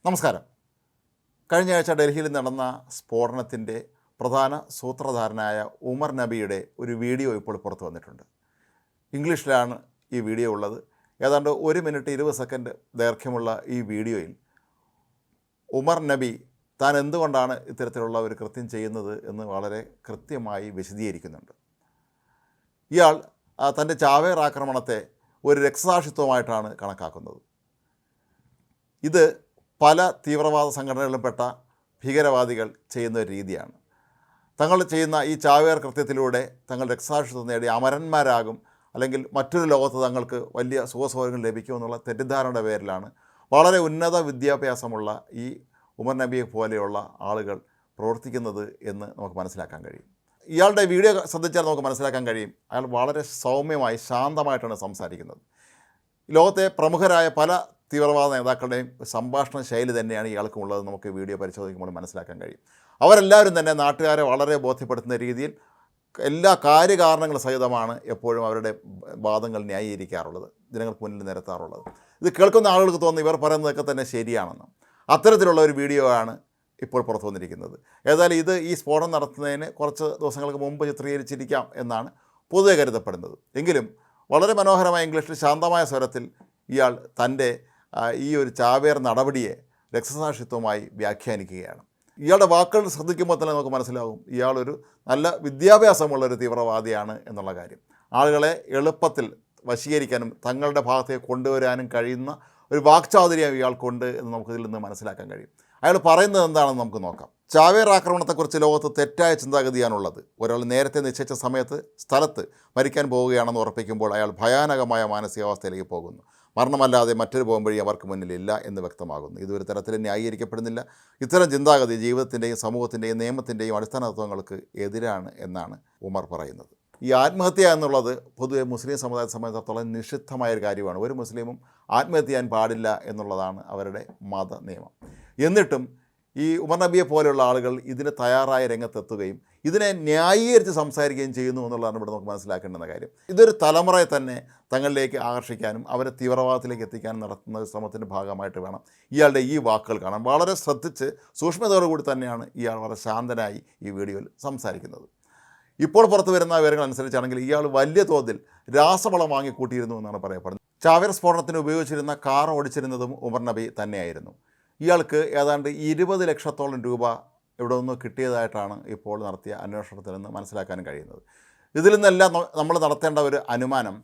നമസ്കാരം. കഴിഞ്ഞ ആഴ്ച ഡൽഹിയിൽ നടന്ന സ്ഫോടനത്തിൻ്റെ പ്രധാന സൂത്രധാരനായ ഉമർ നബിയുടെ ഒരു വീഡിയോ ഇപ്പോൾ പുറത്തു വന്നിട്ടുണ്ട്. ഇംഗ്ലീഷിലാണ് ഈ വീഡിയോ ഉള്ളത്. ഏതാണ്ട് 1 മിനിറ്റ് 20 സെക്കൻഡ് ദൈർഘ്യമുള്ള ഈ വീഡിയോയിൽ ഉമർ നബി താൻ എന്തുകൊണ്ടാണ് ഇത്തരത്തിലുള്ള ഒരു കൃത്യം ചെയ്യുന്നത് എന്ന് വളരെ കൃത്യമായി വിശദീകരിക്കുന്നുണ്ട്. ഇയാൾ തൻ്റെ ചാവേർ ആക്രമണത്തെ ഒരു രക്തസാക്ഷിത്വമായിട്ടാണ് കണക്കാക്കുന്നത്. ഇത് പല തീവ്രവാദ സംഘടനകളിൽപ്പെട്ട ഭീകരവാദികൾ ചെയ്യുന്ന ഒരു രീതിയാണ്. തങ്ങൾ ചെയ്യുന്ന ഈ ചാവേർ കൃത്യത്തിലൂടെ തങ്ങൾ രക്തസാക്ഷിത്വം നേടി അമരന്മാരാകും, അല്ലെങ്കിൽ മറ്റൊരു ലോകത്ത് തങ്ങൾക്ക് വലിയ സുഖസൗകര്യങ്ങൾ ലഭിക്കുമെന്നുള്ള തെറ്റിദ്ധാരണയുടെ പേരിലാണ് വളരെ ഉന്നത വിദ്യാഭ്യാസമുള്ള ഈ ഉമർ നബിയെ പോലെയുള്ള ആളുകൾ പ്രവർത്തിക്കുന്നത് എന്ന് നമുക്ക് മനസ്സിലാക്കാൻ കഴിയും. ഇയാളുടെ വീഡിയോ ശ്രദ്ധിച്ചാൽ നമുക്ക് മനസ്സിലാക്കാൻ കഴിയും, അയാൾ വളരെ സൗമ്യമായി ശാന്തമായിട്ടാണ് സംസാരിക്കുന്നത്. ലോകത്തെ പ്രമുഖരായ പല തീവ്രവാദ നേതാക്കളുടെയും സംഭാഷണ ശൈലി തന്നെയാണ് ഇയാൾക്കുമുള്ളത്. നമുക്ക് വീഡിയോ പരിശോധിക്കുമ്പോൾ മനസ്സിലാക്കാൻ കഴിയും. അവരെല്ലാവരും തന്നെ നാട്ടുകാരെ വളരെ ബോധ്യപ്പെടുത്തുന്ന രീതിയിൽ എല്ലാ കാര്യകാരണങ്ങൾ സഹിതമാണ് എപ്പോഴും അവരുടെ വാദങ്ങൾ ന്യായീകരിക്കാറുള്ളത്, ജനങ്ങൾക്ക് മുന്നിൽ നിരത്താറുള്ളത്. ഇത് കേൾക്കുന്ന ആളുകൾക്ക് തോന്നുന്നു ഇവർ പറയുന്നതൊക്കെ തന്നെ ശരിയാണെന്ന്. അത്തരത്തിലുള്ള ഒരു വീഡിയോ ആണ് ഇപ്പോൾ പുറത്തു വന്നിരിക്കുന്നത്. ഏതായാലും ഇത് ഈ സ്ഫോടനം നടത്തുന്നതിന് കുറച്ച് ദിവസങ്ങൾക്ക് മുമ്പ് ചിത്രീകരിച്ചിരിക്കാം എന്നാണ് പൊതുവെ കരുതപ്പെടുന്നത്. എങ്കിലും വളരെ മനോഹരമായ ഇംഗ്ലീഷിൽ ശാന്തമായ സ്വരത്തിൽ ഇയാൾ തൻ്റെ ഈ ഒരു ചാവേർ നടപടിയെ രക്തസാക്ഷിത്വമായി വ്യാഖ്യാനിക്കുകയാണ്. ഇയാളുടെ വാക്കുകൾ ശ്രദ്ധിക്കുമ്പോൾ തന്നെ നമുക്ക് മനസ്സിലാകും ഇയാളൊരു നല്ല വിദ്യാഭ്യാസമുള്ളൊരു തീവ്രവാദിയാണ് എന്നുള്ള കാര്യം. ആളുകളെ എളുപ്പത്തിൽ വശീകരിക്കാനും തങ്ങളുടെ ഭാഗത്തേക്ക് കൊണ്ടുവരാനും കഴിയുന്ന ഒരു വാക്ചാതുര്യം ഇയാൾക്കുണ്ട് എന്ന് നമുക്കിതിൽ നിന്ന് മനസ്സിലാക്കാൻ കഴിയും. അയാൾ പറയുന്നത് എന്താണെന്ന് നമുക്ക് നോക്കാം. ചാവേർ ആക്രമണത്തെക്കുറിച്ച് ലോകത്ത് തെറ്റായ ചിന്താഗതിയാണുള്ളത്. ഒരാൾ നേരത്തെ നിശ്ചയിച്ച സമയത്ത് സ്ഥലത്ത് മരിക്കാൻ പോവുകയാണെന്ന് ഉറപ്പിക്കുമ്പോൾ അയാൾ ഭയാനകമായ മാനസികാവസ്ഥയിലേക്ക് പോകുന്നു. മരണമല്ലാതെ മറ്റൊരു പോകുമ്പഴി അവർക്ക് മുന്നിലില്ല എന്ന് വ്യക്തമാകുന്നു. ഇതൊരു തരത്തിൽ ന്യായീകരിക്കപ്പെടുന്നില്ല. ഇത്തരം ചിന്താഗതി ജീവിതത്തിൻ്റെയും സമൂഹത്തിൻ്റെയും നിയമത്തിൻ്റെയും അടിസ്ഥാന തത്വങ്ങൾക്ക് എതിരാണ് എന്നാണ് ഉമർ പറയുന്നത്. ഈ ആത്മഹത്യ എന്നുള്ളത് പൊതുവെ മുസ്ലിം സമുദായത്തെ സംബന്ധിച്ചിടത്തോളം നിഷിദ്ധമായൊരു കാര്യമാണ്. ഒരു മുസ്ലിമും ആത്മഹത്യ ചെയ്യാൻ പാടില്ല എന്നുള്ളതാണ് അവരുടെ മത നിയമം. എന്നിട്ടും ഈ ഉമർ നബിയെ പോലെയുള്ള ആളുകൾ ഇതിന് തയ്യാറായ രംഗത്തെത്തുകയും ഇതിനെ ന്യായീകരിച്ച് സംസാരിക്കുകയും ചെയ്യുന്നു എന്നുള്ളതാണ് ഇവിടെ നമുക്ക് മനസ്സിലാക്കേണ്ടുന്ന കാര്യം. ഇതൊരു തലമുറയെ തന്നെ തങ്ങളിലേക്ക് ആകർഷിക്കാനും അവരെ തീവ്രവാദത്തിലേക്ക് എത്തിക്കാനും നടത്തുന്ന ശ്രമത്തിൻ്റെ ഭാഗമായിട്ട് വേണം ഇയാളുടെ ഈ വാക്കുകൾ കാണാൻ. വളരെ ശ്രദ്ധിച്ച് സൂക്ഷ്മതയോടുകൂടി തന്നെയാണ് ഇയാൾ വളരെ ശാന്തനായി ഈ വീഡിയോയിൽ സംസാരിക്കുന്നത്. ഇപ്പോൾ പുറത്തു വരുന്ന വിവരങ്ങൾ അനുസരിച്ചാണെങ്കിൽ ഇയാൾ വലിയ തോതിൽ രാസവളം വാങ്ങിക്കൂട്ടിയിരുന്നു എന്നാണ് പറയപ്പെടുന്നത്. ചാവേർ സ്ഫോടനത്തിന് ഉപയോഗിച്ചിരുന്ന കാർ ഓടിച്ചിരുന്നതും ഉമർ നബി തന്നെയായിരുന്നു. ഇയാൾക്ക് ഏതാണ്ട് 20 ലക്ഷത്തോളം രൂപ ഇവിടെ നിന്ന് കിട്ടിയതായിട്ടാണ് ഇപ്പോൾ നടത്തിയ അന്വേഷണത്തിൽ നിന്ന് മനസ്സിലാക്കാൻ കഴിയുന്നത്. ഇതിൽ നിന്നെല്ലാം നമ്മൾ നടത്തേണ്ട ഒരു അനുമാനം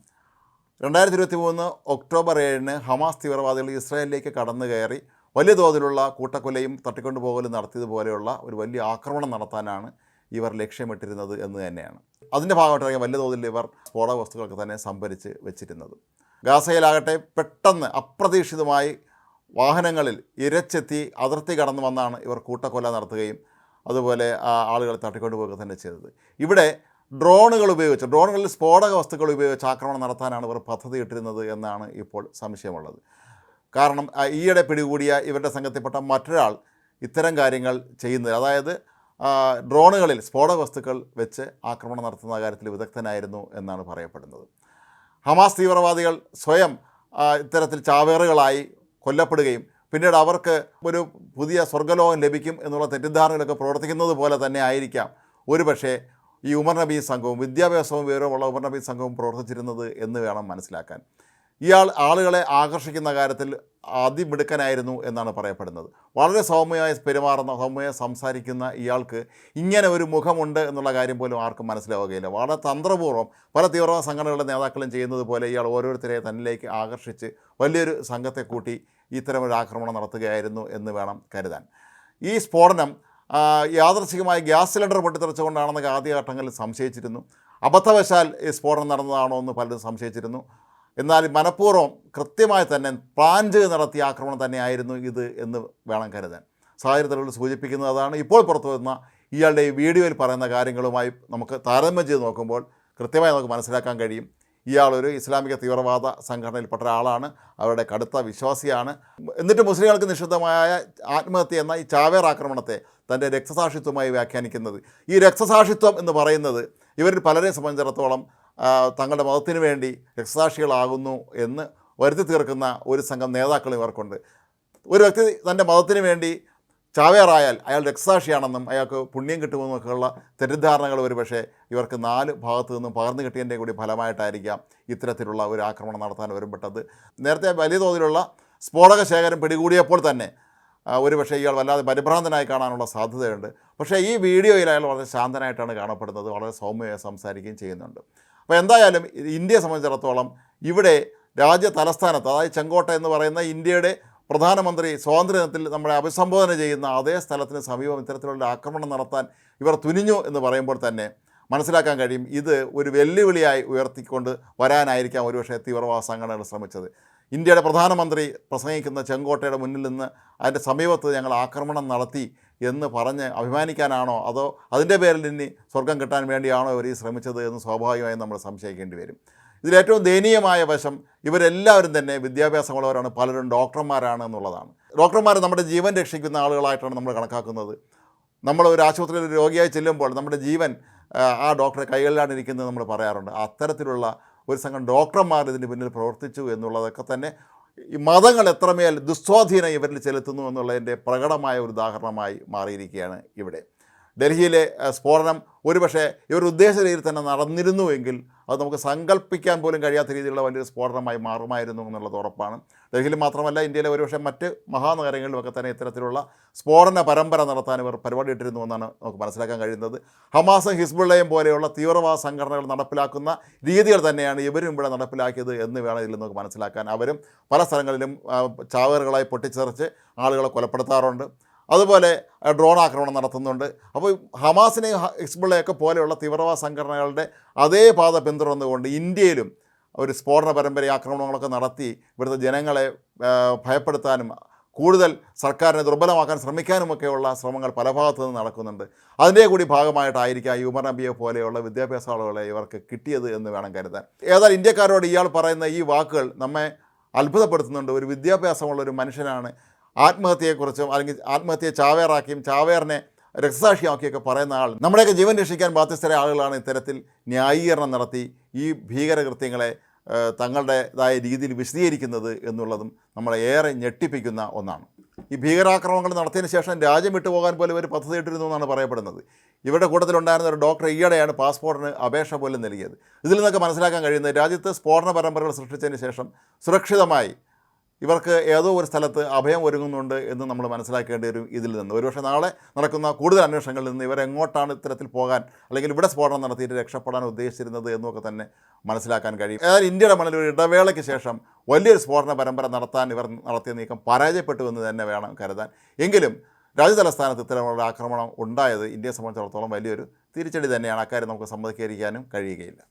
2023 ഒക്ടോബർ 7 ഹമാസ് തീവ്രവാദികൾ ഇസ്രായേലിലേക്ക് കടന്നു കയറി വലിയ തോതിലുള്ള കൂട്ടക്കൊലയും തട്ടിക്കൊണ്ടുപോകലും നടത്തിയതുപോലെയുള്ള ഒരു വലിയ ആക്രമണം നടത്താനാണ് ഇവർ ലക്ഷ്യമിട്ടിരുന്നത് എന്ന് തന്നെയാണ്. അതിൻ്റെ ഭാഗമായിട്ടാണ് വലിയ തോതിൽ ഇവർ സ്ഫോടക വസ്തുക്കളൊക്കെ തന്നെ സംഭരിച്ച് വെച്ചിരുന്നത്. ഗാസയിലാകട്ടെ പെട്ടെന്ന് അപ്രതീക്ഷിതമായി വാഹനങ്ങളിൽ ഇരച്ചെത്തി അതിർത്തി കടന്നു വന്നാണ് ഇവർ കൂട്ടക്കൊല നടത്തുകയും അതുപോലെ ആളുകളെ തട്ടിക്കൊണ്ടുപോവുക തന്നെ ചെയ്തത്. ഇവിടെ ഡ്രോണുകളിൽ സ്ഫോടക വസ്തുക്കൾ ഉപയോഗിച്ച് ആക്രമണം നടത്താനാണ് ഇവർ പദ്ധതിയിട്ടിരുന്നത് എന്നാണ് ഇപ്പോൾ സംശയമുള്ളത്. കാരണം ഈയിടെ പിടികൂടിയ ഇവരുടെ സംഘത്തിൽപ്പെട്ട മറ്റൊരാൾ ഇത്തരം കാര്യങ്ങൾ ചെയ്യുന്നത്, അതായത് ഡ്രോണുകളിൽ സ്ഫോടക വസ്തുക്കൾ വെച്ച് ആക്രമണം നടത്തുന്ന കാര്യത്തിൽ വിദഗ്ധനായിരുന്നു എന്നാണ് പറയപ്പെടുന്നത്. ഹമാസ് തീവ്രവാദികൾ സ്വയം ഇത്തരത്തിൽ ചാവേറുകളായി കൊല്ലപ്പെടുകയും പിന്നീട് അവർക്ക് ഒരു പുതിയ സ്വർഗ്ഗലോകം ലഭിക്കും എന്നുള്ള തെറ്റിദ്ധാരണകളൊക്കെ പ്രവർത്തിക്കുന്നത് പോലെ തന്നെ ആയിരിക്കാം ഒരുപക്ഷേ ഈ ഉമർ നബി സംഘവും വിദ്യാഭ്യാസവും വിവരമുള്ള ഉമർ നബി സംഘവും പ്രവർത്തിച്ചിരുന്നത് എന്ന് വേണം മനസ്സിലാക്കാൻ. ഇയാൾ ആളുകളെ ആകർഷിക്കുന്ന കാര്യത്തിൽ അതിമിടുക്കനായിരുന്നു എന്നാണ് പറയപ്പെടുന്നത്. വളരെ സൗമ്യമായി പെരുമാറുന്ന, സൗമ്യമായി സംസാരിക്കുന്ന ഇയാൾക്ക് ഇങ്ങനെ ഒരു മുഖമുണ്ട് എന്നുള്ള കാര്യം പോലും ആർക്കും മനസ്സിലാവുകയില്ല. വളരെ തന്ത്രപൂർവ്വം പല തീവ്രവാദ സംഘടനകളുടെ നേതാക്കളും ചെയ്യുന്നത് പോലെ ഇയാൾ ഓരോരുത്തരെ തന്നിലേക്ക് ആകർഷിച്ച് വലിയൊരു സംഘത്തെ കൂട്ടി ഇത്തരമൊരു ആക്രമണം നടത്തുകയായിരുന്നു എന്ന് വേണം കരുതാൻ. ഈ സ്ഫോടനം യാദൃച്ഛികമായി ഗ്യാസ് സിലിണ്ടർ പൊട്ടിത്തെറിച്ചുകൊണ്ടാണെന്നൊക്കെ ആദ്യഘട്ടങ്ങളിൽ സംശയിച്ചിരുന്നു. അബദ്ധവശാൽ ഈ സ്ഫോടനം നടന്നതാണോ എന്ന് പലരും സംശയിച്ചിരുന്നു. എന്നാൽ മനഃപൂർവ്വം കൃത്യമായി തന്നെ പ്ലാൻ ചെയ്ത് നടത്തിയ ആക്രമണം തന്നെയായിരുന്നു ഇത് എന്ന് വേണം കരുതാൻ. സാഹചര്യത്തിലുള്ള സൂചിപ്പിക്കുന്നത് അതാണ്. ഇപ്പോൾ പുറത്തു വരുന്ന ഇയാളുടെ ഈ വീഡിയോയിൽ പറയുന്ന കാര്യങ്ങളുമായി നമുക്ക് താരതമ്യം ചെയ്ത് നോക്കുമ്പോൾ കൃത്യമായി നമുക്ക് മനസ്സിലാക്കാൻ കഴിയും ഇയാളൊരു ഇസ്ലാമിക തീവ്രവാദ സംഘടനയിൽപ്പെട്ട ഒരാളാണ്, അവരുടെ കടുത്ത വിശ്വാസിയാണ്. എന്നിട്ട് മുസ്ലിങ്ങൾക്ക് നിഷിദ്ധമായ ആത്മഹത്യ എന്ന ഈ ചാവേർ ആക്രമണത്തെ തൻ്റെ രക്തസാക്ഷിത്വമായി വ്യാഖ്യാനിക്കുന്നത്. ഈ രക്തസാക്ഷിത്വം എന്ന് പറയുന്നത് ഇവരിൽ പലരെ സംബന്ധിച്ചിടത്തോളം തങ്ങളുടെ മതത്തിന് വേണ്ടി രക്തസാക്ഷികളാകുന്നു എന്ന് വരുത്തി തീർക്കുന്ന ഒരു സംഘം നേതാക്കൾ ഇവർക്കുണ്ട്. ഒരു വ്യക്തി തൻ്റെ മതത്തിന് വേണ്ടി ചാവേറായാൽ അയാൾ രക്തസാക്ഷിയാണെന്നും അയാൾക്ക് പുണ്യം കിട്ടുമെന്നൊക്കെയുള്ള തെറ്റിദ്ധാരണകൾ ഒരുപക്ഷെ ഇവർക്ക് 4 ഭാഗത്തു നിന്നും പകർന്നു കിട്ടിയതിൻ്റെ കൂടി ഫലമായിട്ടായിരിക്കാം ഇത്തരത്തിലുള്ള ഒരു ആക്രമണം നടത്താൻ ഒരുമ്പെട്ടത്. നേരത്തെ വലിയ തോതിലുള്ള സ്ഫോടക ശേഖരം പിടികൂടിയപ്പോൾ തന്നെ ഒരുപക്ഷെ ഇയാൾ വല്ലാതെ പരിഭ്രാന്തനായി കാണാനുള്ള സാധ്യതയുണ്ട്. പക്ഷേ ഈ വീഡിയോയിൽ അയാൾ വളരെ ശാന്തനായിട്ടാണ് കാണപ്പെടുന്നത്, വളരെ സൗമ്യമായി സംസാരിക്കുകയും ചെയ്യുന്നുണ്ട്. അപ്പോൾ എന്തായാലും ഇന്ത്യയെ സംബന്ധിച്ചിടത്തോളം ഇവിടെ രാജ്യ തലസ്ഥാനത്ത്, അതായത് ചെങ്കോട്ട എന്ന് പറയുന്ന ഇന്ത്യയുടെ പ്രധാനമന്ത്രി സ്വാതന്ത്ര്യദിനത്തിൽ നമ്മളെ അഭിസംബോധന ചെയ്യുന്ന അതേ സ്ഥലത്തിന് സമീപം ഇത്തരത്തിലുള്ള ആക്രമണം നടത്താൻ ഇവർ തുനിഞ്ഞു എന്ന് പറയുമ്പോൾ തന്നെ മനസ്സിലാക്കാൻ കഴിയും ഇത് ഒരു വെല്ലുവിളിയായി ഉയർത്തിക്കൊണ്ട് വരാനായിരിക്കാം ഒരുപക്ഷെ തീവ്രവാദ സംഘടനകൾ ശ്രമിച്ചത്. ഇന്ത്യയുടെ പ്രധാനമന്ത്രി പ്രസംഗിക്കുന്ന ചെങ്കോട്ടയുടെ മുന്നിൽ നിന്ന് അതിൻ്റെ സമീപത്ത് ഞങ്ങൾ ആക്രമണം നടത്തി എന്ന് പറഞ്ഞ് അഭിമാനിക്കാനാണോ അതോ അതിൻ്റെ പേരിൽ ഇനി സ്വർഗം കിട്ടാൻ വേണ്ടിയാണോ ഇവർ ഈ ശ്രമിച്ചത് എന്ന് സ്വാഭാവികമായും നമ്മൾ സംശയിക്കേണ്ടി വരും. ഇതിലേറ്റവും ദയനീയമായ വശം ഇവരെല്ലാവരും തന്നെ വിദ്യാഭ്യാസമുള്ളവരാണ്, പലരും ഡോക്ടർമാരാണ് എന്നുള്ളതാണ്. ഡോക്ടർമാർ നമ്മുടെ ജീവൻ രക്ഷിക്കുന്ന ആളുകളായിട്ടാണ് നമ്മൾ കണക്കാക്കുന്നത്. നമ്മൾ ഒരു ആശുപത്രിയിൽ ഒരു രോഗിയായി ചെല്ലുമ്പോൾ നമ്മുടെ ജീവൻ ആ ഡോക്ടറെ കൈകളിലാണിരിക്കുന്നത് നമ്മൾ പറയാറുണ്ട്. അത്തരത്തിലുള്ള ഒരു സംഘം ഡോക്ടർമാർ ഇതിന് പിന്നിൽ പ്രവർത്തിച്ചു എന്നുള്ളതൊക്കെ തന്നെ ഈ മതങ്ങൾ എത്രമേൽ ദുസ്വാധീനം ഇവരിൽ ചെലുത്തുന്നു എന്നുള്ളതിൻ്റെ പ്രകടമായ ഒരു ഉദാഹരണമായി മാറിയിരിക്കുകയാണ് ഇവിടെ. ഡൽഹിയിലെ സ്ഫോടനം ഒരുപക്ഷെ ഇവർ ഉദ്ദേശ രീതിയിൽ തന്നെ നടന്നിരുന്നുവെങ്കിൽ അത് നമുക്ക് സങ്കല്പിക്കാൻ പോലും കഴിയാത്ത രീതിയിലുള്ള വലിയൊരു സ്ഫോടനമായി മാറുമായിരുന്നു എന്നുള്ളത് ഉറപ്പാണ്. ഡൽഹിയിൽ മാത്രമല്ല, ഇന്ത്യയിലെ ഒരുപക്ഷെ മറ്റ് മഹാനഗരങ്ങളിലുമൊക്കെ തന്നെ ഇത്തരത്തിലുള്ള സ്ഫോടന പരമ്പര നടത്താൻ ഇവർ പരിപാടി ഇട്ടിരുന്നു എന്നാണ് നമുക്ക് മനസ്സിലാക്കാൻ കഴിയുന്നത്. ഹമാസും ഹിസ്ബുള്ളയും പോലെയുള്ള തീവ്രവാദ സംഘടനകൾ നടപ്പിലാക്കുന്ന രീതികൾ തന്നെയാണ് ഇവരും ഇവിടെ നടപ്പിലാക്കിയത് എന്ന് വേണം ഇതിൽ നമുക്ക് മനസ്സിലാക്കാൻ. അവരും പല സ്ഥലങ്ങളിലും ചാവേറുകളായി പൊട്ടിച്ചെറിച്ച് ആളുകളെ കൊലപ്പെടുത്താറുണ്ട്, അതുപോലെ ഡ്രോൺ ആക്രമണം നടത്തുന്നുണ്ട്. അപ്പോൾ ഹമാസിനെയും ഹിസ്ബുള്ളയൊക്കെ പോലെയുള്ള തീവ്രവാദ സംഘടനകളുടെ അതേ പാത പിന്തുടർന്നുകൊണ്ട് ഇന്ത്യയിലും ഒരു സ്ഫോടന പരമ്പര ആക്രമണങ്ങളൊക്കെ നടത്തി ഇവിടുത്തെ ജനങ്ങളെ ഭയപ്പെടുത്താനും കൂടുതൽ സർക്കാരിനെ ദുർബലമാക്കാൻ ശ്രമിക്കാനുമൊക്കെയുള്ള ശ്രമങ്ങൾ പല ഭാഗത്തു നിന്ന് നടക്കുന്നുണ്ട്. അതിൻ്റെ കൂടി ഭാഗമായിട്ടായിരിക്കാം ഈ ഉമർ നബിയെ പോലെയുള്ള വിദ്യാഭ്യാസ ആളുകളെ ഇവർക്ക് കിട്ടിയത് എന്ന് വേണം കരുതാൻ. ഏതായാലും ഇന്ത്യക്കാരോട് ഇയാൾ പറയുന്ന ഈ വാക്കുകൾ നമ്മെ അത്ഭുതപ്പെടുത്തുന്നുണ്ട്. ഒരു വിദ്യാഭ്യാസമുള്ളൊരു മനുഷ്യനാണ് ആത്മഹത്യയെക്കുറിച്ചും അല്ലെങ്കിൽ ആത്മഹത്യയെ ചാവേറാക്കിയും ചാവേറിനെ രക്തസാക്ഷിയാക്കിയൊക്കെ പറയുന്ന ആൾ. നമ്മുടെയൊക്കെ ജീവൻ രക്ഷിക്കാൻ ബാധ്യസ്ഥരായ ആളുകളാണ് ഇത്തരത്തിൽ ന്യായീകരണം നടത്തി ഈ ഭീകരകൃത്യങ്ങളെ തങ്ങളുടേതായ രീതിയിൽ വിശദീകരിക്കുന്നത് എന്നുള്ളതും നമ്മളെ ഏറെ ഞെട്ടിപ്പിക്കുന്ന ഒന്നാണ്. ഈ ഭീകരാക്രമണങ്ങൾ നടത്തിയതിന് ശേഷം രാജ്യം വിട്ടുപോകാൻ പോലും ഒരു പദ്ധതി ഇട്ടിരുന്നു എന്നാണ് പറയപ്പെടുന്നത്. ഇവരുടെ കൂട്ടത്തിലുണ്ടായിരുന്ന ഒരു ഡോക്ടർ ഈയിടെയാണ് പാസ്പോർട്ടിന് അപേക്ഷ പോലും നൽകിയത്. ഇതിൽ നിന്നൊക്കെ മനസ്സിലാക്കാൻ കഴിയുന്നത് രാജ്യത്ത് സ്ഫോടന പരമ്പരകൾ സൃഷ്ടിച്ചതിന് ശേഷം സുരക്ഷിതമായി ഇവർക്ക് ഏതോ ഒരു സ്ഥലത്ത് അഭയം ഒരുങ്ങുന്നുണ്ട് എന്ന് നമ്മൾ മനസ്സിലാക്കേണ്ടി വരും ഇതിൽ നിന്ന്. ഒരുപക്ഷെ നാളെ നടക്കുന്ന കൂടുതൽ അന്വേഷണങ്ങളിൽ നിന്ന് ഇവരെങ്ങോട്ടാണ് ഇത്തരത്തിൽ പോകാൻ അല്ലെങ്കിൽ ഇവിടെ സ്ഫോടനം നടത്തിയിട്ട് രക്ഷപ്പെടാൻ ഉദ്ദേശിച്ചിരുന്നത് എന്നൊക്കെ തന്നെ മനസ്സിലാക്കാൻ കഴിയും. ഏതായാലും ഇന്ത്യയുടെ മണ്ണിൽ ഒരു ഇടവേളയ്ക്ക് ശേഷം വലിയൊരു സ്ഫോടന പരമ്പര നടത്താൻ ഇവർ നടത്തിയ നീക്കം പരാജയപ്പെട്ടു എന്ന് തന്നെ വേണം കരുതാൻ. എങ്കിലും രാജ്യതലസ്ഥാനത്ത് ഇത്തരമുള്ള ആക്രമണം ഉണ്ടായത് ഇന്ത്യയെ സംബന്ധിച്ചിടത്തോളം വലിയൊരു തിരിച്ചടി തന്നെയാണ്. അക്കാര്യം നമുക്ക് സമ്മതിക്കാതിരിക്കാനും കഴിയുകയില്ല.